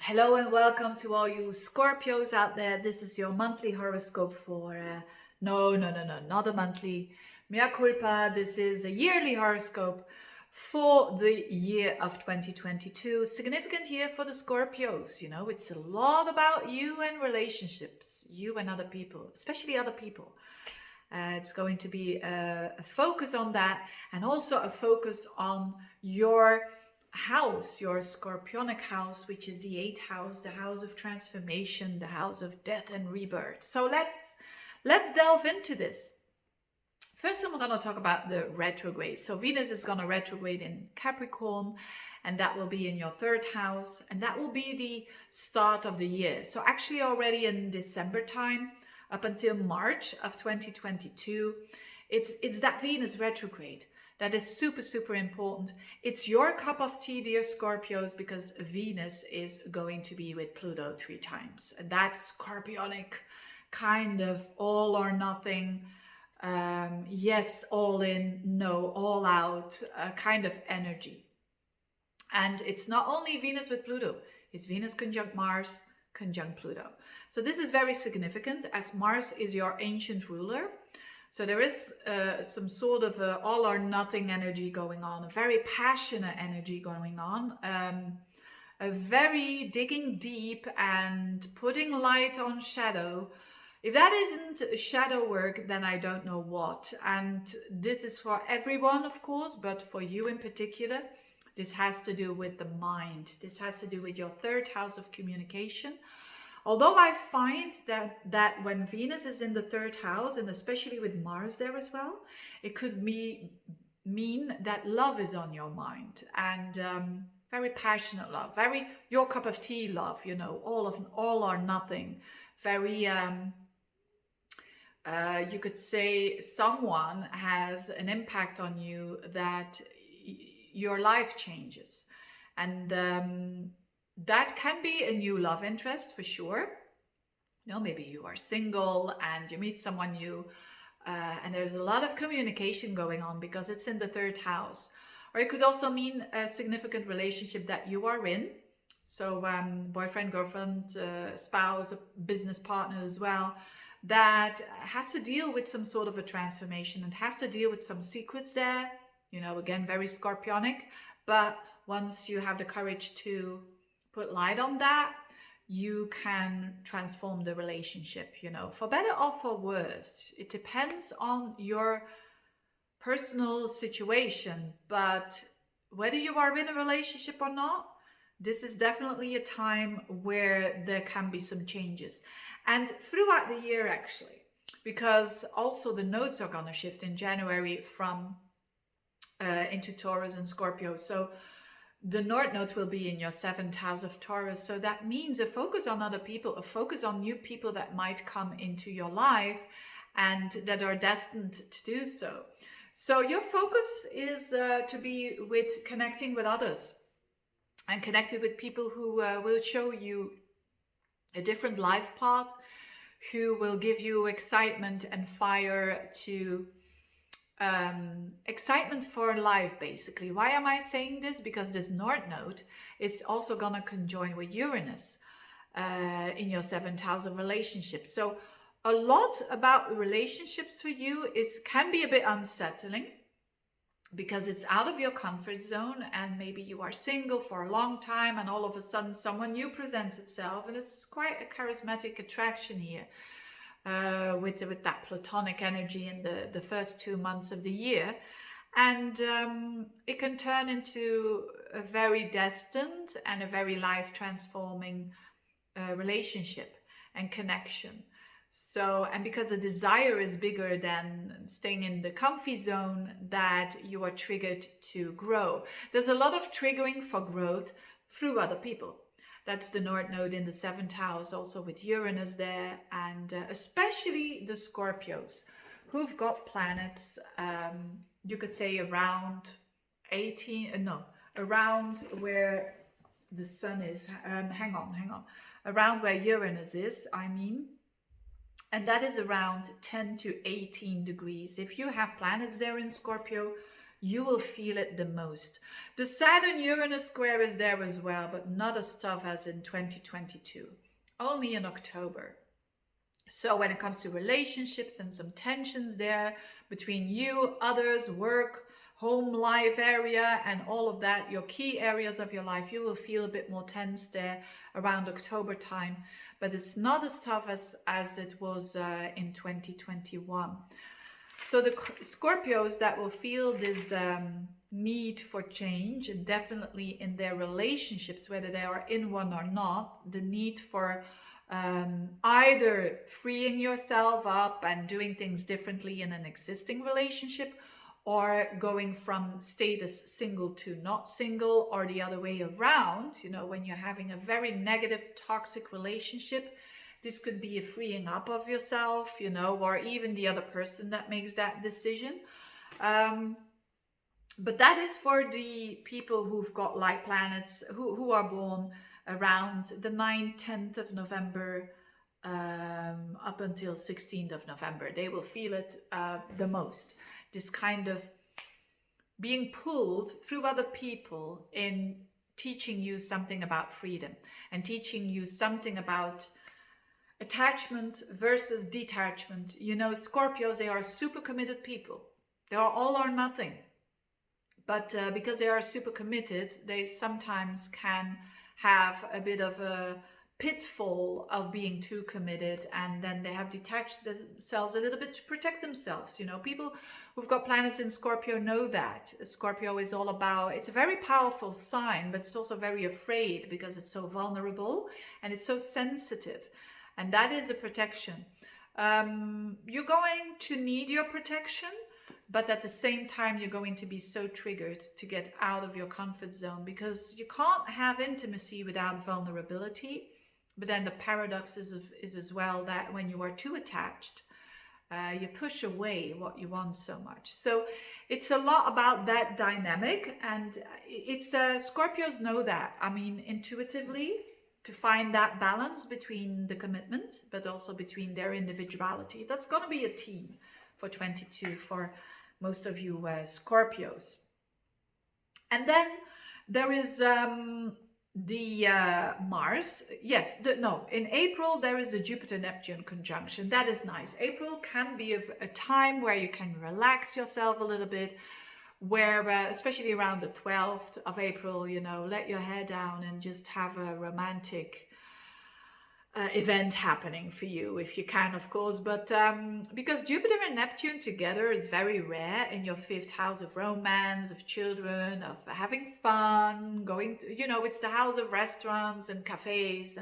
Hello and welcome to all you Scorpios out there. This is your monthly horoscope for no, not a monthly. Mea culpa. This is a yearly horoscope for the year of 2022. Significant year for the Scorpios. You know, it's a lot about you and relationships, you and other people, especially other people. It's going to be a focus on that, and also a focus on your house, your scorpionic house, which is the eighth house, the house of transformation, the house of death and rebirth. So let's delve into this. First, I'm going to talk about the retrograde. So Venus is going to retrograde in Capricorn, and that will be in your third house, and that will be the start of the year. So actually already in December time, up until March of 2022, it's that Venus retrograde that is super important. It's your cup of tea, dear Scorpios, because Venus is going to be with Pluto 3 times. And that's scorpionic, kind of all or nothing, yes, all in, no, all out, kind of energy. And it's not only Venus with Pluto, it's Venus conjunct Mars, conjunct Pluto. So this is very significant, as Mars is your ancient ruler. So there is some sort of a all or nothing energy going on, a very passionate energy going on, a very digging deep and putting light on shadow. If that isn't shadow work, then I don't know what. And this is for everyone, of course, but for you in particular, this has to do with the mind. This has to do with your third house of communication. Although I find that when Venus is in the third house, and especially with Mars there as well, it could mean that love is on your mind, and very passionate love, very your cup of tea love, you know, all or nothing, very you could say someone has an impact on you that your life changes, and that can be a new love interest for sure. You know, maybe you are single and you meet someone new, and there's a lot of communication going on because it's in the third house. Or it could also mean a significant relationship that you are in. So boyfriend, girlfriend, spouse, business partner as well, that has to deal with some sort of a transformation and has to deal with some secrets there. You know, again, very scorpionic. But once you have the courage to put light on that, you can transform the relationship, you know, for better or for worse. It depends on your personal situation, but whether you are in a relationship or not, this is definitely a time where there can be some changes. And throughout the year, actually, because also the nodes are going to shift in January from into Taurus and Scorpio. So the North Node will be in your seventh house of Taurus. So that means a focus on other people, a focus on new people that might come into your life and that are destined to do so. So your focus is to be with connecting with others and connected with people who will show you a different life path, who will give you excitement and fire to excitement for life, basically. Why am I saying this? Because this North Node is also going to conjoin with Uranus in your seventh house of relationships. So a lot about relationships for you can be a bit unsettling because it's out of your comfort zone, and maybe you are single for a long time and all of a sudden someone new presents itself, and it's quite a charismatic attraction here. With that platonic energy in the first 2 months of the year. And it can turn into a very destined and a very life transforming relationship and connection. So, and because the desire is bigger than staying in the comfy zone, that you are triggered to grow. There's a lot of triggering for growth through other people. That's the North Node in the seventh house, also with Uranus there, and especially the Scorpios, who've got planets, you could say around around where the sun is. Hang on. Around where Uranus is, I mean. And that is around 10 to 18 degrees. If you have planets there in Scorpio, you will feel it the most. The Saturn-Uranus square is there as well, but not as tough as in 2022, only in October. So when it comes to relationships and some tensions there between you, others, work, home life area, and all of that, your key areas of your life, you will feel a bit more tense there around October time, but it's not as tough as it was in 2021. So the Scorpios that will feel this need for change, and definitely in their relationships, whether they are in one or not, the need for either freeing yourself up and doing things differently in an existing relationship, or going from status single to not single, or the other way around. You know, when you're having a very negative, toxic relationship, this could be a freeing up of yourself, you know, or even the other person that makes that decision. But that is for the people who've got light planets, who are born around the 9th, 10th of November up until 16th of November. They will feel it the most. This kind of being pulled through other people in teaching you something about freedom and teaching you something about attachment versus detachment. You know, Scorpios, they are super committed people. They are all or nothing. But because they are super committed, they sometimes can have a bit of a pitfall of being too committed, and then they have detached themselves a little bit to protect themselves. You know, people who've got planets in Scorpio know that. Scorpio is all about, it's a very powerful sign, but it's also very afraid because it's so vulnerable and it's so sensitive. And that is the protection. You're going to need your protection, but at the same time, you're going to be so triggered to get out of your comfort zone, because you can't have intimacy without vulnerability. But then the paradox is as well that when you are too attached, you push away what you want so much. So it's a lot about that dynamic, and it's Scorpios know that. I mean, intuitively, to find that balance between the commitment, but also between their individuality. That's going to be a team for 22 for most of you Scorpios. And then there is the Mars. Yes, in April there is the Jupiter-Neptune conjunction. That is nice. April can be a time where you can relax yourself a little bit, where especially around the 12th of April, you know, let your hair down and just have a romantic event happening for you, if you can, of course. But because Jupiter and Neptune together is very rare in your 5th house of romance, of children, of having fun, going to, you know, it's the house of restaurants and cafes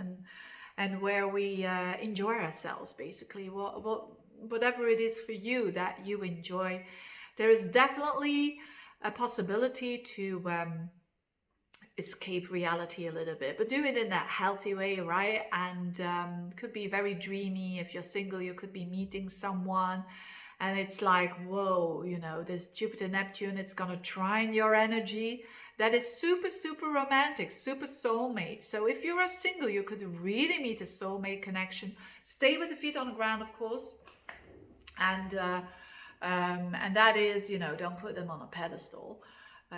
and where we enjoy ourselves, basically. Whatever it is for you that you enjoy, there is definitely a possibility to escape reality a little bit, but do it in that healthy way, right? And could be very dreamy. If you're single, you could be meeting someone and it's like, whoa, you know, this Jupiter Neptune, it's gonna trine your energy. That is super, super romantic, super soulmate. So if you're a single, you could really meet a soulmate connection. Stay with the feet on the ground, of course, and that is, you know, don't put them on a pedestal.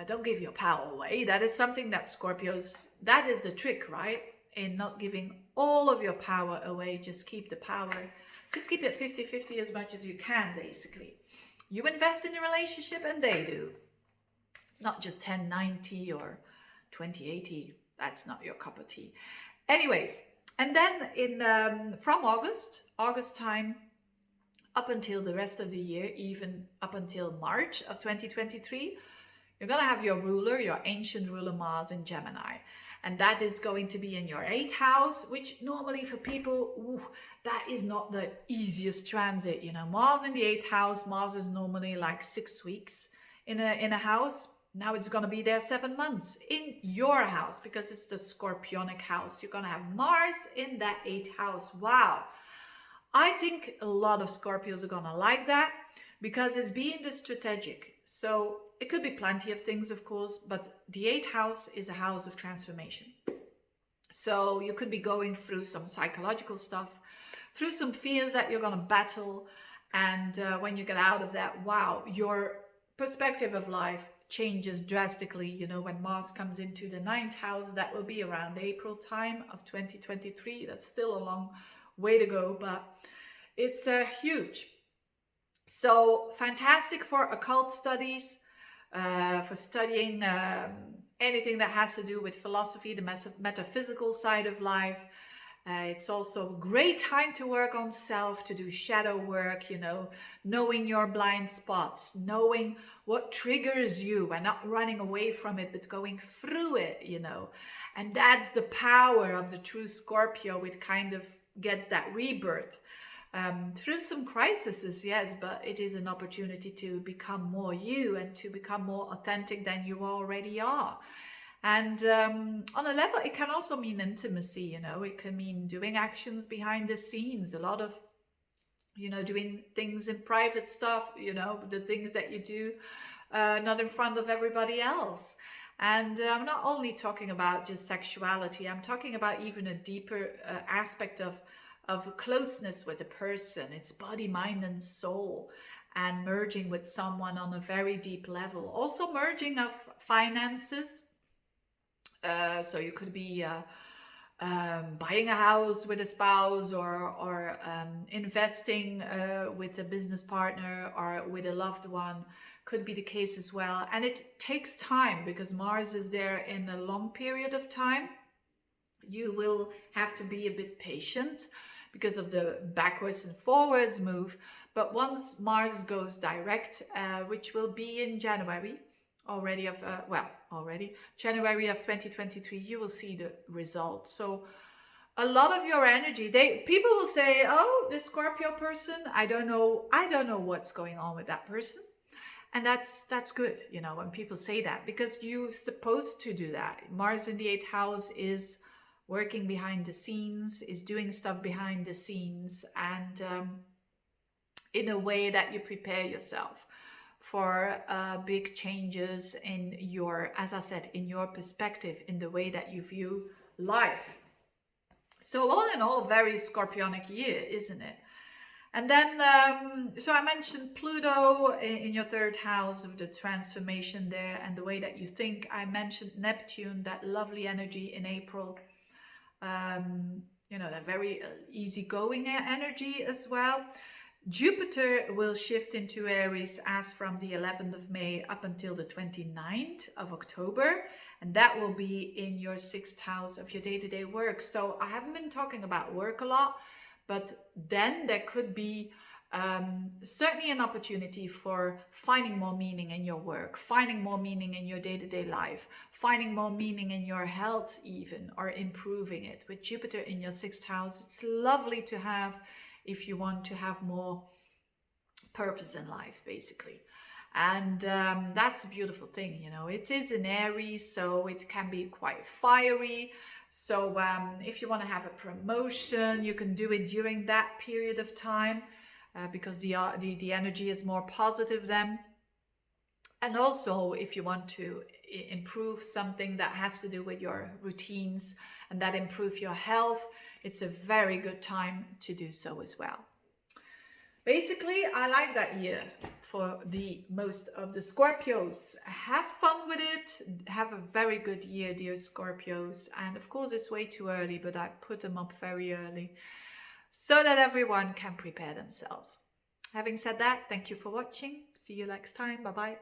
Don't give your power away. That is something that Scorpios, that is the trick, right? In not giving all of your power away. Just keep the power. Just keep it 50-50 as much as you can, basically. You invest in a relationship and they do. Not just 10-90 or 20-80. That's not your cup of tea. Anyways, and then from August time, up until the rest of the year, even up until March of 2023, you're going to have your ruler, your ancient ruler Mars in Gemini. And that is going to be in your 8th house, which normally for people, that is not the easiest transit. You know, Mars in the 8th house, Mars is normally like 6 weeks in a house. Now it's going to be there 7 months in your house because it's the Scorpionic house. You're going to have Mars in that 8th house. Wow. I think a lot of Scorpios are going to like that because it's being the strategic. So it could be plenty of things, of course, but the 8th house is a house of transformation. So you could be going through some psychological stuff, through some fears that you're going to battle. And when you get out of that, wow, your perspective of life changes drastically. You know, when Mars comes into the 9th house, that will be around April time of 2023. That's still a long way to go, but it's huge. So fantastic for occult studies, for studying anything that has to do with philosophy, the metaphysical side of life. It's also a great time to work on self, to do shadow work, you know, knowing your blind spots, knowing what triggers you and not running away from it, but going through it, you know. And that's the power of the true Scorpio. It kind of gets that rebirth. Through some crises, yes, but it is an opportunity to become more you and to become more authentic than you already are. And on a level, it can also mean intimacy, you know, it can mean doing actions behind the scenes, a lot of, you know, doing things in private stuff, you know, the things that you do not in front of everybody else. And I'm not only talking about just sexuality, I'm talking about even a deeper aspect of closeness with a person. It's body, mind, and soul, and merging with someone on a very deep level. Also merging of finances. So you could be buying a house with a spouse, or investing with a business partner or with a loved one. Could be the case as well. And it takes time because Mars is there in a long period of time. You will have to be a bit patient because of the backwards and forwards move. But once Mars goes direct, which will be in January January of 2023, you will see the results. So a lot of your energy, people will say, oh, this Scorpio person, I don't know what's going on with that person. And that's good, you know, when people say that, because you're supposed to do that. Mars in the 8th house is working behind the scenes, is doing stuff behind the scenes, and in a way that you prepare yourself for big changes in your, as I said, in your perspective, in the way that you view life. So all in all, very Scorpionic year, isn't it? And then, so I mentioned Pluto in your 3rd house of the transformation there and the way that you think. I mentioned Neptune, that lovely energy in April. You know, that very easygoing energy as well. Jupiter will shift into Aries as from the 11th of May up until the 29th of October. And that will be in your 6th house of your day-to-day work. So I haven't been talking about work a lot, but then there could be certainly an opportunity for finding more meaning in your work, finding more meaning in your day-to-day life, finding more meaning in your health even, or improving it. With Jupiter in your 6th house, it's lovely to have if you want to have more purpose in life, basically. And that's a beautiful thing, you know. It is in Aries, so it can be quite fiery. So if you want to have a promotion, you can do it during that period of time. Because the energy is more positive then. And also if you want to improve something that has to do with your routines and that improve your health, it's a very good time to do so as well. Basically, I like that year for the most of the Scorpios. Have fun with it. Have a very good year, dear Scorpios. And of course, it's way too early, but I put them up very early, so that everyone can prepare themselves. Having said that, thank you for watching. See you next time. Bye-bye.